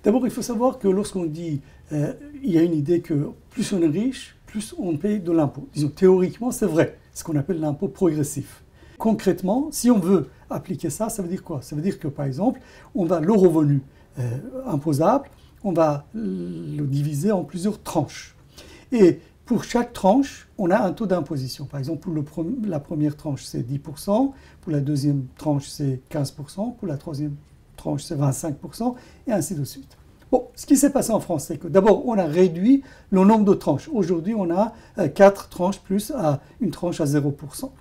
D'abord, il faut savoir que lorsqu'on dit, il y a une idée que plus on est riche, plus on paye de l'impôt. Disons, théoriquement, c'est vrai, ce qu'on appelle l'impôt progressif. Concrètement, si on veut appliquer ça, ça veut dire quoi? Ça veut dire que, par exemple, on va le revenu imposable, on va le diviser en plusieurs tranches. Et pour chaque tranche, on a un taux d'imposition. Par exemple, pour la première tranche, c'est 10%, pour la deuxième tranche, c'est 15%, pour la troisième tranche, c'est 25%, et ainsi de suite. Bon, ce qui s'est passé en France, c'est que d'abord, on a réduit le nombre de tranches. Aujourd'hui, on a 4 tranches plus une tranche à 0%.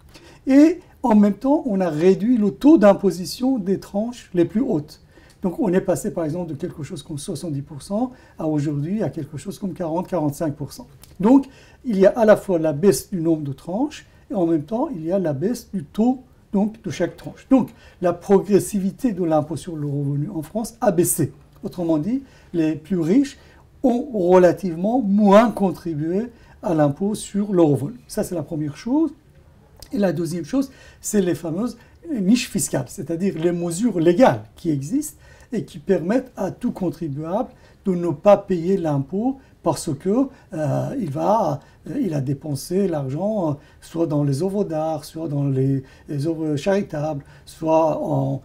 Et en même temps, on a réduit le taux d'imposition des tranches les plus hautes. Donc, on est passé, par exemple, de quelque chose comme 70% à aujourd'hui à quelque chose comme 40-45%. Donc, il y a à la fois la baisse du nombre de tranches et en même temps, il y a la baisse du taux de chaque tranche. Donc, la progressivité de l'impôt sur le revenu en France a baissé. Autrement dit, les plus riches ont relativement moins contribué à l'impôt sur le revenu. Ça, c'est la première chose. Et la deuxième chose, c'est les fameuses niches fiscales, c'est-à-dire les mesures légales qui existent et qui permettent à tout contribuable de ne pas payer l'impôt parce que il a dépensé l'argent soit dans les œuvres d'art, soit dans les œuvres charitables, soit en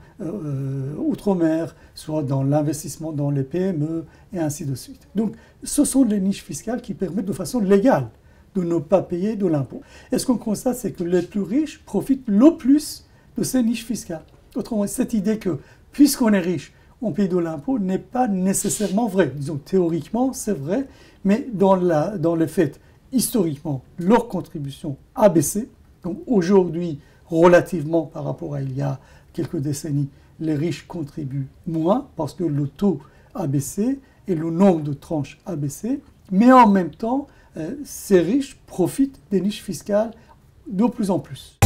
outre-mer, soit dans l'investissement dans les PME, et ainsi de suite. Donc, ce sont les niches fiscales qui permettent de façon légale de ne pas payer de l'impôt. Et ce qu'on constate, c'est que les plus riches profitent le plus de ces niches fiscales. Autrement dit, cette idée que, puisqu'on est riche, on paye de l'impôt n'est pas nécessairement vrai. Disons, théoriquement, c'est vrai, mais dans les faits, historiquement, leur contribution a baissé. Donc aujourd'hui, relativement par rapport à il y a quelques décennies, les riches contribuent moins parce que le taux a baissé et le nombre de tranches a baissé. Mais en même temps, ces riches profitent des niches fiscales de plus en plus.